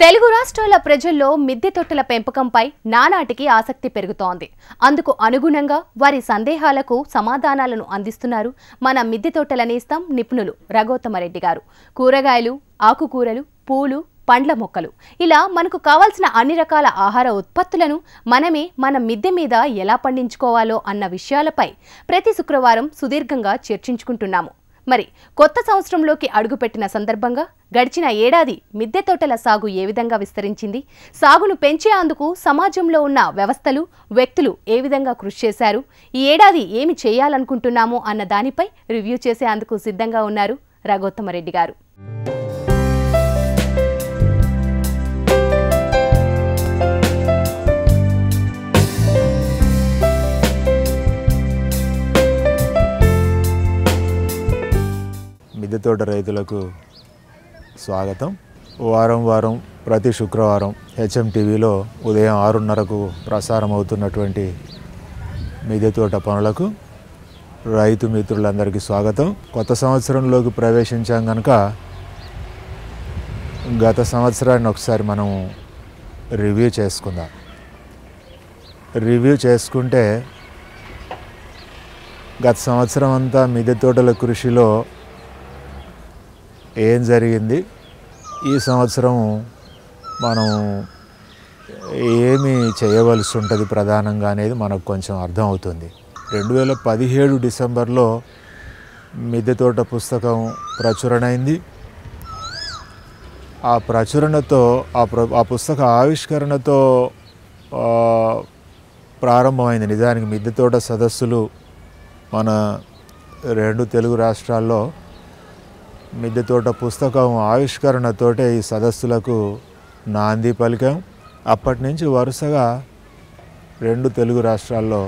తెలుగు రాష్ట్రాల ప్రజల్లో మిద్దె తోటల పెంపకంపై నానాటికి ఆసక్తి పెరుగుతోంది. అందుకు అనుగుణంగా వారి సందేహాలకు సమాధానాలను అందిస్తున్నారు మన మిద్దె తోటల నేస్తం నిపుణులు రఘోత్తమరెడ్డి గారు. కూరగాయలు, ఆకుకూరలు, పూలు, పండ్ల మొక్కలు ఇలా మనకు కావాల్సిన అన్ని రకాల ఆహార ఉత్పత్తులను మనమే మన మిద్దె మీద ఎలా పండించుకోవాలో అన్న విషయాలపై ప్రతి శుక్రవారం సుదీర్ఘంగా చర్చించుకుంటున్నాము. మరి కొత్త సంవత్సరంలోకి అడుగుపెట్టిన సందర్భంగా గడిచిన ఏడాది మిద్దె తోటల సాగు ఏ విధంగా విస్తరించింది, సాగును పెంచేందుకు సమాజంలో ఉన్న వ్యవస్థలు, వ్యక్తులు ఏ విధంగా కృషి చేశారు, ఈ ఏడాది ఏమి చేయాలనుకుంటున్నాము అన్న దానిపై రివ్యూ చేసేందుకు సిద్ధంగా ఉన్నారు రఘోత్తమరెడ్డి గారు. మిద్దె తోట రైతులకు స్వాగతం. వారం ప్రతి శుక్రవారం HMTVలో ఉదయం 6:30కు ప్రసారం అవుతున్నటువంటి మిద్దె తోట పనులకు రైతు మిత్రులందరికీ స్వాగతం. కొత్త సంవత్సరంలోకి ప్రవేశించాం కనుక గత సంవత్సరాన్ని ఒకసారి మనం రివ్యూ చేసుకుందాం. రివ్యూ చేసుకుంటే గత సంవత్సరం అంతా మిద్దె తోటల కృషిలో ఏం జరిగింది, ఈ సంవత్సరం మనం ఏమి చేయవలసి ఉంటుంది ప్రధానంగా అనేది మనకు కొంచెం అర్థమవుతుంది. 2017 డిసెంబర్లో మిద్దె తోట పుస్తకం ప్రచురణైంది. ఆ ప్రచురణతో ఆ పుస్తక ఆవిష్కరణతో ప్రారంభమైంది. నిజానికి మిద్దె తోట సదస్సులు మన 2 తెలుగు రాష్ట్రాల్లో మిద్దె తోట పుస్తకం ఆవిష్కరణతోటే ఈ సదస్సులకు నాంది పలికాం. అప్పటి నుంచి వరుసగా 2 తెలుగు రాష్ట్రాల్లో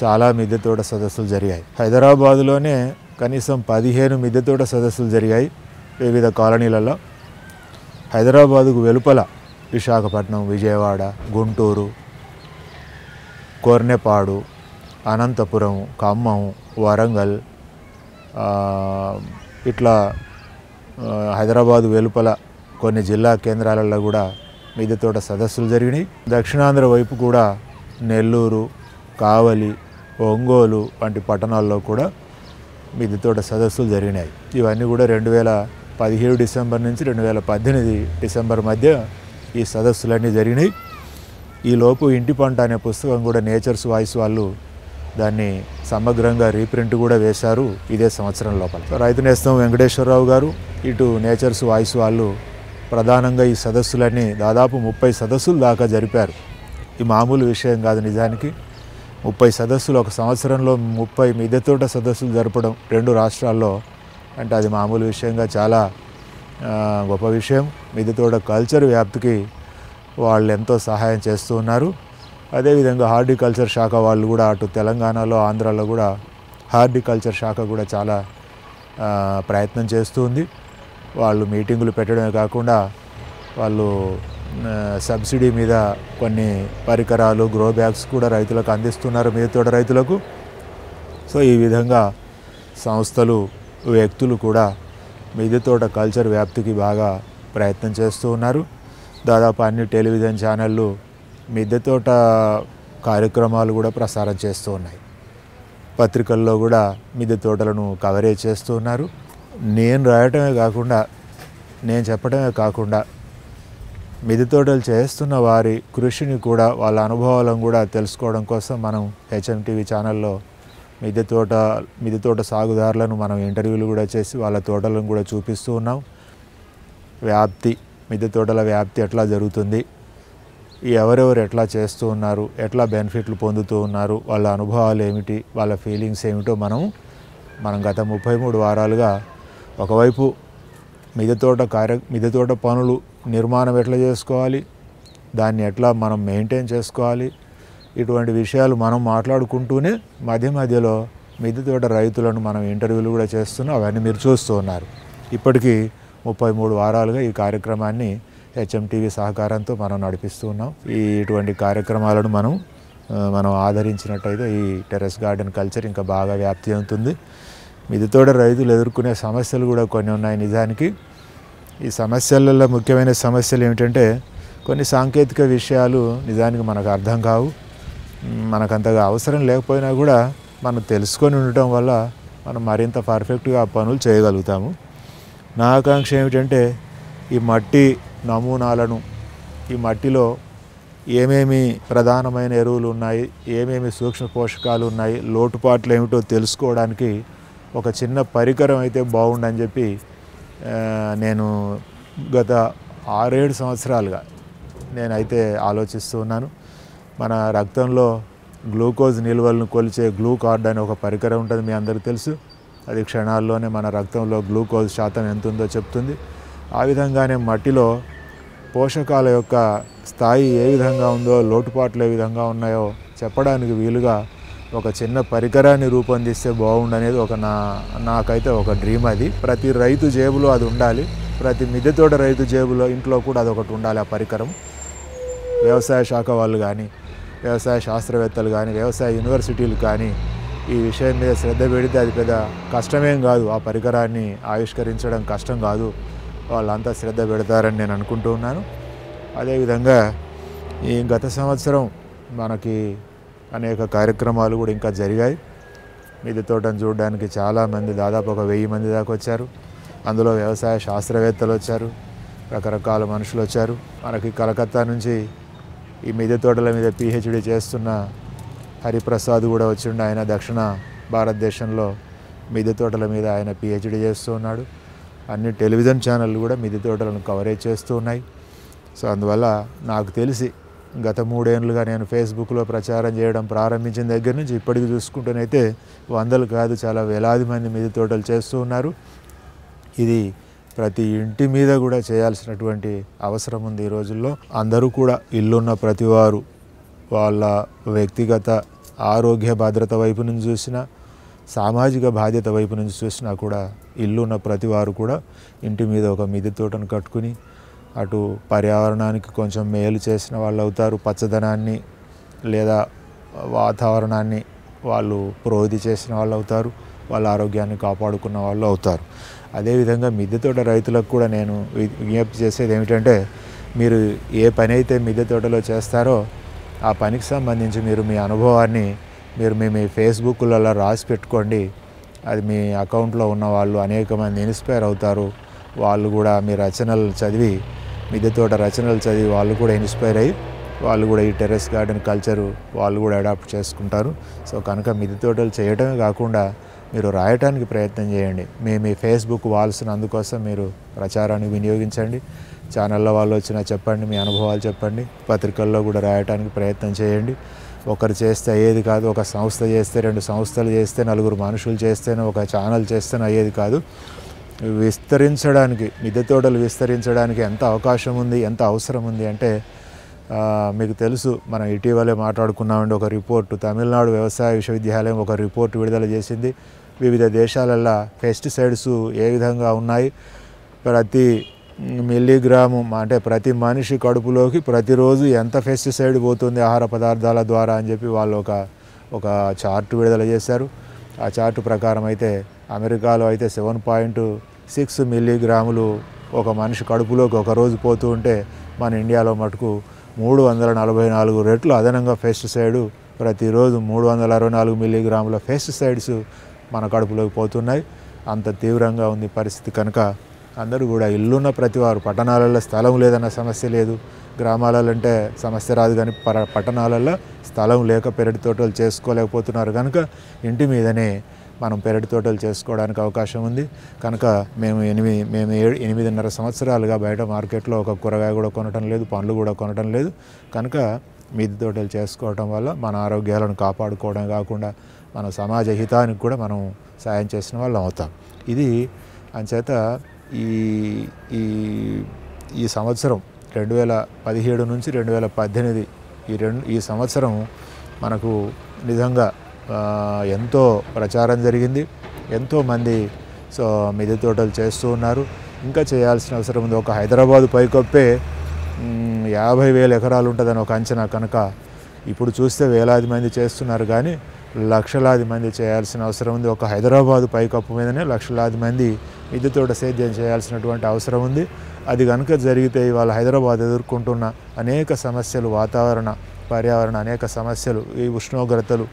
చాలా మిద్దె తోట సదస్సులు జరిగాయి. హైదరాబాదులోనే కనీసం 15 మిద్దె తోట సదస్సులు జరిగాయి వివిధ కాలనీలలో. హైదరాబాదుకు వెలుపల విశాఖపట్నం, విజయవాడ, గుంటూరు, కొర్నెపాడు, అనంతపురం, ఖమ్మం, వరంగల్, ఇట్లా హైదరాబాదు వెలుపల కొన్ని జిల్లా కేంద్రాలలో కూడా మిద్దె తోట సదస్సులు జరిగినాయి. దక్షిణాంధ్ర వైపు కూడా నెల్లూరు, కావలి, ఒంగోలు వంటి పట్టణాల్లో కూడా మిద్దె తోట సదస్సులు జరిగినాయి. ఇవన్నీ కూడా 2017 డిసెంబర్ నుంచి 2018 డిసెంబర్ మధ్య ఈ సదస్సులన్నీ జరిగినాయి. ఈలోపు ఇంటి పంట అనే పుస్తకం కూడా నేచర్స్ వాయిస్ వాళ్ళు దాన్ని సమగ్రంగా రీప్రింట్ కూడా వేశారు ఇదే సంవత్సరం లోపల. రైతు నేస్తం వెంకటేశ్వరరావు గారు, ఇటు నేచర్స్ వాయిస్ వాళ్ళు ప్రధానంగా ఈ సదస్సులన్నీ దాదాపు 30 సదస్సులు దాకా జరిపారు. ఈ మామూలు విషయం కాదు. నిజానికి 30 సదస్సులు ఒక సంవత్సరంలో 30 మిద్దె తోట సదస్సులు జరపడం 2 రాష్ట్రాల్లో అంటే అది మామూలు విషయంగా చాలా గొప్ప విషయం. మిద్దె తోట కల్చర్ వ్యాప్తికి వాళ్ళు ఎంతో సహాయం చేస్తూ ఉన్నారు. అదేవిధంగా హార్టికల్చర్ శాఖ వాళ్ళు కూడా అటు తెలంగాణలో, ఆంధ్రాలో కూడా హార్టికల్చర్ శాఖ కూడా చాలా ప్రయత్నం చేస్తూ ఉంది. వాళ్ళు మీటింగులు పెట్టడమే కాకుండా వాళ్ళు సబ్సిడీ మీద కొన్ని పరికరాలు, గ్రో బ్యాగ్స్ కూడా రైతులకు అందిస్తున్నారు, మిద్దె తోట రైతులకు. సో ఈ విధంగా సంస్థలు, వ్యక్తులు కూడా మిద్దె తోట కల్చర్ వ్యాప్తికి బాగా ప్రయత్నం చేస్తూ ఉన్నారు. దాదాపు అన్ని టెలివిజన్ ఛానళ్ళు మిద్దె తోట కార్యక్రమాలు కూడా ప్రసారం చేస్తూ ఉన్నాయి. పత్రికల్లో కూడా మిద్దె తోటలను కవరేజ్ చేస్తూ ఉన్నారు. నేను రాయటమే కాకుండా, నేను చెప్పడమే కాకుండా మిద్దె తోటలు చేస్తున్న వారి కృషిని కూడా, వాళ్ళ అనుభవాలను కూడా తెలుసుకోవడం కోసం మనం HMTV ఛానల్లో మిద్దె తోట సాగుదారులను మనం ఇంటర్వ్యూలు కూడా చేసి వాళ్ళ తోటలను కూడా చూపిస్తూ ఉన్నాం. మిద్దె తోటల వ్యాప్తి ఎట్లా జరుగుతుంది, ఎవరెవరు ఎట్లా చేస్తూ ఉన్నారు, ఎట్లా బెనిఫిట్లు పొందుతూ ఉన్నారు, వాళ్ళ అనుభవాలు ఏమిటి, వాళ్ళ ఫీలింగ్స్ ఏమిటో మనం గత 33 వారాలుగా ఒకవైపు మిద్దె తోట పనులు నిర్మాణం ఎట్లా చేసుకోవాలి, దాన్ని ఎట్లా మనం మెయింటైన్ చేసుకోవాలి, ఇటువంటి విషయాలు మనం మాట్లాడుకుంటూనే మధ్యలో మిద్దె తోట రైతులను మనం ఇంటర్వ్యూలు కూడా చేస్తున్నాం. అవన్నీ మీరు చూస్తూ ఉన్నారు. ఇప్పటికీ 33 వారాలుగా ఈ కార్యక్రమాన్ని HMTV సహకారంతో మనం నడిపిస్తూ ఉన్నాం. ఇటువంటి కార్యక్రమాలను మనం ఆదరించినట్టయితే ఈ టెర్రస్ గార్డెన్ కల్చర్ ఇంకా బాగా వ్యాప్తి అవుతుంది. మిద్దె తోట రైతులు ఎదుర్కొనే సమస్యలు కూడా కొన్ని ఉన్నాయి. నిజానికి ఈ సమస్యలలో ముఖ్యమైన సమస్యలు ఏమిటంటే కొన్ని సాంకేతిక విషయాలు నిజానికి మనకు అర్థం కావు. మనకంతగా అవసరం లేకపోయినా కూడా మనం తెలుసుకొని ఉండటం వల్ల మనం మరింత పర్ఫెక్ట్గా ఆ పనులు చేయగలుగుతాము. నా ఆకాంక్ష ఏమిటంటే ఈ మట్టి నమూనాలను, ఈ మట్టిలో ఏమేమి ప్రధానమైన ఎరువులు ఉన్నాయి, ఏమేమి సూక్ష్మ పోషకాలు ఉన్నాయి, లోటుపాట్లు ఏమిటో తెలుసుకోవడానికి ఒక చిన్న పరికరం అయితే బాగుండని చెప్పి నేను గత 6-7 సంవత్సరాలుగా నేనైతే ఆలోచిస్తూ ఉన్నాను. మన రక్తంలో గ్లూకోజ్ నిల్వలను కొలిచే గ్లూకార్డ్ అనే ఒక పరికరం ఉంటుంది, మీ అందరికీ తెలుసు. అది క్షణాల్లోనే మన రక్తంలో గ్లూకోజ్ శాతం ఎంత ఉందో చెప్తుంది. ఆ విధంగానే మట్టిలో పోషకాల యొక్క స్థాయి ఏ విధంగా ఉందో, లోటుపాట్లు ఏ విధంగా ఉన్నాయో చెప్పడానికి వీలుగా ఒక చిన్న పరికరాన్ని రూపొందిస్తే బాగుండనేది నాకైతే ఒక డ్రీమ్. అది ప్రతి రైతు జేబులో అది ఉండాలి, ప్రతి మిద్దె తోట రైతు జేబులో ఇంట్లో కూడా అదొకటి ఉండాలి. ఆ పరికరం వ్యవసాయ శాఖ వాళ్ళు కానీ, వ్యవసాయ శాస్త్రవేత్తలు కానీ, వ్యవసాయ యూనివర్సిటీలు కానీ ఈ విషయం మీద శ్రద్ధ పెడితే అది పెద్ద కష్టమేం కాదు. ఆ పరికరాన్ని ఆవిష్కరించడం కష్టం కాదు, వాళ్ళంతా శ్రద్ధ పెడతారని నేను అనుకుంటూ ఉన్నాను. అదేవిధంగా ఈ గత సంవత్సరం మనకి అనేక కార్యక్రమాలు కూడా ఇంకా జరిగాయి. మిద్దె తోటను చూడడానికి చాలామంది, దాదాపు ఒక 1000 మంది దాకా వచ్చారు. అందులో వ్యవసాయ శాస్త్రవేత్తలు వచ్చారు, రకరకాల మనుషులు వచ్చారు. మనకి కలకత్తా నుంచి ఈ మిద్దె తోటల మీద PhD చేస్తున్న హరిప్రసాద్ కూడా వచ్చిండు. ఆయన దక్షిణ భారతదేశంలో మిద్దె తోటల మీద ఆయన PhD చేస్తూ ఉన్నాడు. అన్ని టెలివిజన్ ఛానళ్ళు కూడా మిద్దె తోటలను కవరేజ్ చేస్తూ ఉన్నాయి. సో అందువల్ల నాకు తెలిసి గత 3 ఏళ్ళుగా నేను ఫేస్బుక్లో ప్రచారం చేయడం ప్రారంభించిన దగ్గర నుంచి ఇప్పటికి చూసుకుంటేనైతే వందలు కాదు, చాలా వేలాది మంది మిద్దె తోటలు చేస్తూ ఉన్నారు. ఇది ప్రతి ఇంటి మీద కూడా చేయాల్సినటువంటి అవసరం ఉంది ఈ రోజుల్లో. అందరూ కూడా ఇల్లున్న ప్రతివారు వాళ్ళ వ్యక్తిగత ఆరోగ్య భద్రత వైపు నుంచి చూసినా, సామాజిక బాధ్యత వైపు నుంచి చూసినా కూడా ఇల్లున్న ప్రతివారు కూడా ఇంటి మీద ఒక మిద్దె తోటను కట్టుకుని అటు పర్యావరణానికి కొంచెం మేలు చేసిన వాళ్ళు అవుతారు, పచ్చదనాన్ని లేదా వాతావరణాన్ని వాళ్ళు ప్రోధి చేసిన వాళ్ళు అవుతారు, వాళ్ళ ఆరోగ్యాన్ని కాపాడుకున్న వాళ్ళు అవుతారు. అదేవిధంగా మిద్దె తోట రైతులకు కూడా నేను విజ్ఞప్తి చేసేది ఏమిటంటే, మీరు ఏ పని అయితే మిద్దె తోటలో చేస్తారో ఆ పనికి సంబంధించి మీరు మీ అనుభవాన్ని మీ ఫేస్బుక్లలో రాసి పెట్టుకోండి. అది మీ అకౌంట్లో ఉన్న వాళ్ళు అనేక మంది ఇన్స్పైర్ అవుతారు. వాళ్ళు కూడా మీ రచనలు చదివి, మిద్దె తోట రచనలు చదివి వాళ్ళు కూడా ఇన్స్పైర్ అయ్యి వాళ్ళు కూడా ఈ టెర్రస్ గార్డెన్ కల్చరు వాళ్ళు కూడా అడాప్ట్ చేసుకుంటారు. సో కనుక మిద్దె తోటలు చేయడమే కాకుండా మీరు రాయటానికి ప్రయత్నం చేయండి. మీ ఫేస్బుక్ వాల్స్ను అందుకోసం మీరు ప్రచారాన్ని వినియోగించండి. ఛానళ్ళ వాళ్ళు వచ్చినా చెప్పండి, మీ అనుభవాలు చెప్పండి. పత్రికల్లో కూడా రాయటానికి ప్రయత్నం చేయండి. ఒకరు చేస్తే అయ్యేది కాదు, ఒక సంస్థ చేస్తే, 2 సంస్థలు చేస్తే, 4 మనుషులు చేస్తేనే, ఒక ఛానల్ చేస్తేనే అయ్యేది కాదు. విస్తరించడానికి, మిద్దె తోటలు విస్తరించడానికి ఎంత అవకాశం ఉంది, ఎంత అవసరం ఉంది అంటే మీకు తెలుసు. మనం ఇటీవలే మాట్లాడుకున్నామండి. ఒక రిపోర్టు, తమిళనాడు వ్యవసాయ విశ్వవిద్యాలయం ఒక రిపోర్టు విడుదల చేసింది. వివిధ దేశాలల్లో పెస్టిసైడ్స్ ఏ విధంగా ఉన్నాయి, ప్రతి మిల్లీగ్రాము అంటే ప్రతి మనిషి కడుపులోకి ప్రతిరోజు ఎంత పెస్టిసైడ్ పోతుంది ఆహార పదార్థాల ద్వారా అని చెప్పి వాళ్ళు ఒక చార్ట్ విడుదల చేశారు. ఆ చార్టు ప్రకారం అయితే అమెరికాలో అయితే 7.6 మిల్లీగ్రాములు ఒక మనిషి కడుపులోకి ఒకరోజు పోతూ ఉంటే, మన ఇండియాలో మటుకు 344 రెట్లు అదనంగా పెస్టిసైడ్ ప్రతిరోజు 364 మిల్లీగ్రాముల పెస్టిసైడ్స్ మన కడుపులోకి పోతున్నాయి. అంత తీవ్రంగా ఉంది పరిస్థితి. కనుక అందరూ కూడా ఇల్లున్న ప్రతివారు, పట్టణాలలో స్థలం లేదన్న సమస్య లేదు, గ్రామాలలో అంటే సమస్య రాదు, కానీ పట్టణాలలో స్థలం లేక పెరటి తోటలు చేసుకోలేకపోతున్నారు. కనుక ఇంటి మీదనే మనం పెరటి తోటలు చేసుకోవడానికి అవకాశం ఉంది. కనుక మేము 8.5 సంవత్సరాలుగా బయట మార్కెట్లో ఒక కూరగాయ కూడా కొనటం లేదు, పండ్లు కూడా కొనటం లేదు. కనుక మిద్దె తోటలు చేసుకోవటం వల్ల మన ఆరోగ్యాలను కాపాడుకోవడం కాకుండా మన సమాజ హితానికి కూడా మనం సాయం చేసిన వాళ్ళం అవుతాం. ఇది అంచేత ఈ సంవత్సరం 2017 నుంచి 2018 ఈ సంవత్సరం మనకు నిజంగా ఎంతో ప్రచారం జరిగింది. ఎంతోమంది మిద్దె తోటలు చేస్తూ ఉన్నారు. ఇంకా చేయాల్సిన అవసరం ఉంది. ఒక హైదరాబాదు పైకొప్పే 50,000 ఎకరాలు ఉంటుందని ఒక అంచనా. కనుక ఇప్పుడు చూస్తే వేలాది మంది చేస్తున్నారు, కానీ లక్షలాది మంది చేయాల్సిన అవసరం ఉంది. ఒక హైదరాబాదు పైకప్పు మీదనే లక్షలాది మంది మిద్దె తోట సేద్యం చేయాల్సినటువంటి అవసరం ఉంది. అది కనుక జరిగితే ఇవాళ హైదరాబాద్ ఎదుర్కొంటున్న అనేక సమస్యలు, వాతావరణ పర్యావరణ అనేక సమస్యలు, ఈ ఉష్ణోగ్రతలు,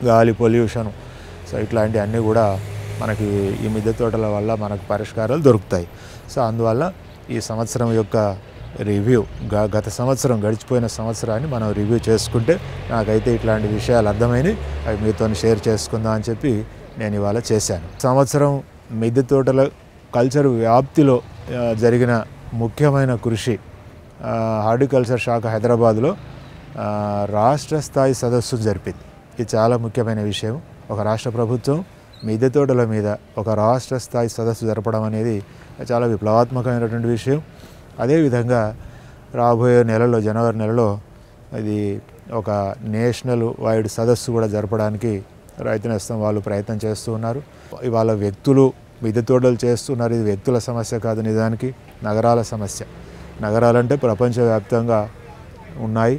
గాలి పొల్యూషను, సో ఇట్లాంటివన్నీ కూడా మనకి ఈ మిద్దె తోటల వల్ల మనకు పరిష్కారాలు దొరుకుతాయి. సో అందువల్ల ఈ సంవత్సరం యొక్క రివ్యూ, గత సంవత్సరం గడిచిపోయిన సంవత్సరాన్ని మనం రివ్యూ చేసుకుంటే నాకైతే ఇట్లాంటి విషయాలు అర్థమైనవి, అవి మీతో షేర్ చేసుకుందాం అని చెప్పి నేను ఇవాళ చేశాను. సంవత్సరం మిద్దె తోటల కల్చర్ వ్యాప్తిలో జరిగిన ముఖ్యమైన కృషి, హార్టికల్చర్ శాఖ హైదరాబాద్లో రాష్ట్ర స్థాయి సదస్సు జరిపింది. ఇది చాలా ముఖ్యమైన విషయం. ఒక రాష్ట్ర ప్రభుత్వం మిద్దె తోటల మీద ఒక రాష్ట్ర స్థాయి సదస్సు జరపడం అనేది చాలా విప్లవాత్మకమైనటువంటి విషయం. అదేవిధంగా రాబోయే నెలలో, జనవరి నెలలో ఇది ఒక నేషనల్ వైడ్ సదస్సు కూడా జరపడానికి రైతు నేస్తం వాళ్ళు ప్రయత్నం చేస్తూ ఉన్నారు. ఇవాళ వ్యక్తులు మిద్దె తోటలు చేస్తున్నారు. ఇది వ్యక్తుల సమస్య కాదు, నిజానికి నగరాల సమస్య. నగరాలంటే ప్రపంచవ్యాప్తంగా ఉన్నాయి.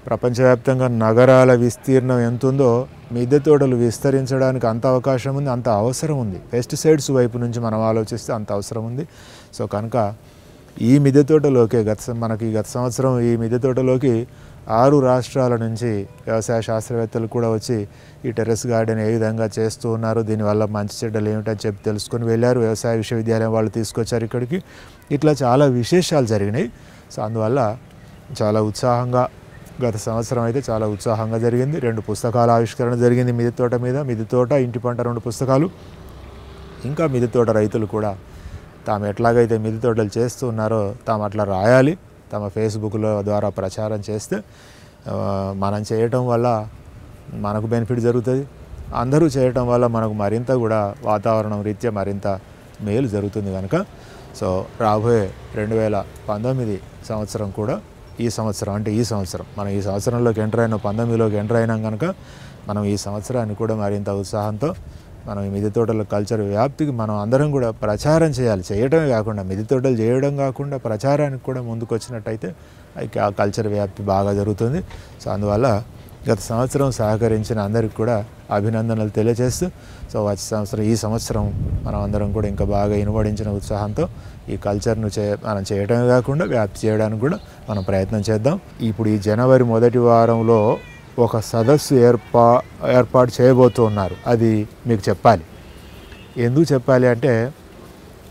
ప్రపంచవ్యాప్తంగా నగరాల విస్తీర్ణం ఎంత ఉందో మిద్దె తోటలు విస్తరించడానికి అంత అవకాశం ఉంది, అంత అవసరం ఉంది. పెస్టిసైడ్స్ వైపు నుంచి మనం ఆలోచిస్తే అంత అవసరం ఉంది. సో కనుక ఈ మిద్దె తోటలోకే మనకి గత సంవత్సరం ఈ మిద్దె తోటలోకి 6 రాష్ట్రాల నుంచి వ్యవసాయ శాస్త్రవేత్తలు కూడా వచ్చి ఈ టెర్రస్ గార్డెన్ ఏ విధంగా చేస్తూ ఉన్నారు, దీనివల్ల మంచి చెడ్డలు ఏమిటని చెప్పి తెలుసుకొని వెళ్ళారు. వ్యవసాయ విశ్వవిద్యాలయం వాళ్ళు తీసుకొచ్చారు ఇక్కడికి. ఇట్లా చాలా విశేషాలు జరిగినాయి. సో అందువల్ల చాలా ఉత్సాహంగా గత సంవత్సరం అయితే చాలా ఉత్సాహంగా జరిగింది. 2 పుస్తకాల ఆవిష్కరణ జరిగింది మిద్దె తోట మీద. మిద్దె తోట, ఇంటి పంట 2 పుస్తకాలు. ఇంకా మిద్దె తోట రైతులు కూడా తాము ఎట్లాగైతే మిద్దె తోటలు చేస్తూ ఉన్నారో తాము అట్లా రాయాలి. తమ ఫేస్బుక్లో ద్వారా ప్రచారం చేస్తే మనం చేయటం వల్ల మనకు బెనిఫిట్ జరుగుతుంది. అందరూ చేయటం వల్ల మనకు మరింత కూడా వాతావరణం రీత్యా మరింత మేలు జరుగుతుంది కనుక సో రాబోయే 2019 సంవత్సరం కూడా ఈ సంవత్సరం అంటే ఈ సంవత్సరం మనం ఈ సంవత్సరంలోకి ఎంటర్ అయిన 19లోకి ఎంటర్ అయినాం కనుక మనం ఈ సంవత్సరాన్ని కూడా మరింత ఉత్సాహంతో మనం ఈ మిద్దె తోటల కల్చర్ వ్యాప్తికి మనం అందరం కూడా ప్రచారం చేయాలి. చేయడమే కాకుండా మిద్దె తోటలు చేయడం కాకుండా ప్రచారానికి కూడా ముందుకు వచ్చినట్టయితే ఆ కల్చర్ వ్యాప్తి బాగా జరుగుతుంది. సో అందువల్ల గత సంవత్సరం సహకరించిన అందరికి కూడా అభినందనలు తెలియజేస్తూ సో వచ్చే ఈ సంవత్సరం మనం అందరం కూడా ఇంకా బాగా ఇనుబడించిన ఉత్సాహంతో ఈ కల్చర్ను మనం చేయడమే కాకుండా వ్యాప్తి చేయడానికి కూడా మనం ప్రయత్నం చేద్దాం. ఇప్పుడు ఈ జనవరి మొదటి వారంలో ఒక సదస్సు ఏర్పాటు చేయబోతున్నారు. అది మీకు చెప్పాలి. ఎందుకు చెప్పాలి అంటే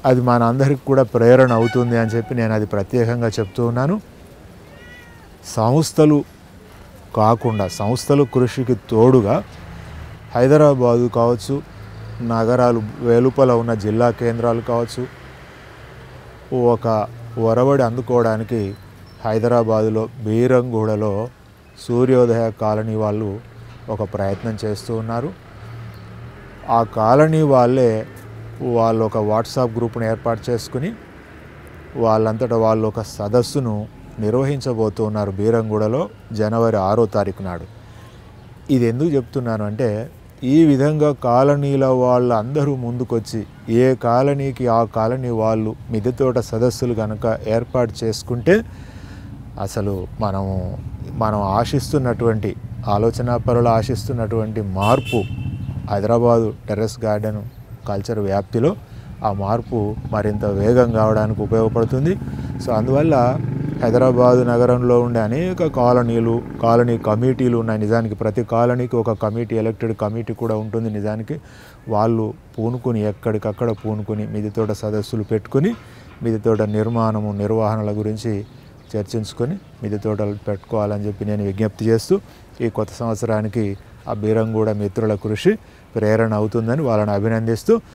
అది మన అందరికి కూడా ప్రేరణ అవుతుంది అని చెప్పి నేను అది ప్రత్యేకంగా చెప్తూ ఉన్నాను. సంస్థలు కాకుండా సంస్థలు కృషికి తోడుగా హైదరాబాదు కావచ్చు, నగరాలు వెలుపల ఉన్న జిల్లా కేంద్రాలు కావచ్చు, ఒక ఒరవడి అందుకోవడానికి హైదరాబాదులో బీరంగూడలో సూర్యోదయ కాలనీ వాళ్ళు ఒక ప్రయత్నం చేస్తూ ఉన్నారు. ఆ కాలనీ వాళ్ళు ఒక వాట్సాప్ గ్రూప్ను ఏర్పాటు చేసుకుని వాళ్ళంతటా వాళ్ళు ఒక సదస్సును నిర్వహించబోతూ ఉన్నారు బీరంగూడలో జనవరి 6వ తారీఖు నాడు. ఇది ఎందుకు చెప్తున్నాను అంటే ఈ విధంగా కాలనీల వాళ్ళందరూ ముందుకొచ్చి ఏ కాలనీకి ఆ కాలనీ వాళ్ళు మిద్దె తోట సదస్సులు కనుక ఏర్పాటు చేసుకుంటే అసలు మనం ఆశిస్తున్నటువంటి ఆలోచనాపరులు ఆశిస్తున్నటువంటి మార్పు హైదరాబాదు టెర్రస్ గార్డెన్ కల్చర్ వ్యాప్తిలో ఆ మార్పు మరింత వేగం కావడానికి ఉపయోగపడుతుంది. సో అందువల్ల హైదరాబాదు నగరంలో ఉండే అనేక కాలనీ కమిటీలు ఉన్నాయి. నిజానికి ప్రతి కాలనీకి ఒక కమిటీ, ఎలక్టెడ్ కమిటీ కూడా ఉంటుంది. నిజానికి వాళ్ళు పూనుకొని ఎక్కడికక్కడ పూనుకొని మిద్దె తోట సదస్సులు పెట్టుకుని మిద్దె తోట నిర్వహణల గురించి చర్చించుకొని మిద్దె తోటలు పెట్టుకోవాలని చెప్పి నేను విజ్ఞప్తి చేస్తూ ఈ కొత్త సంవత్సరానికి ఆ బీరంగూడ మిత్రుల కృషి ప్రేరణ అవుతుందని వాళ్ళని అభినందిస్తూ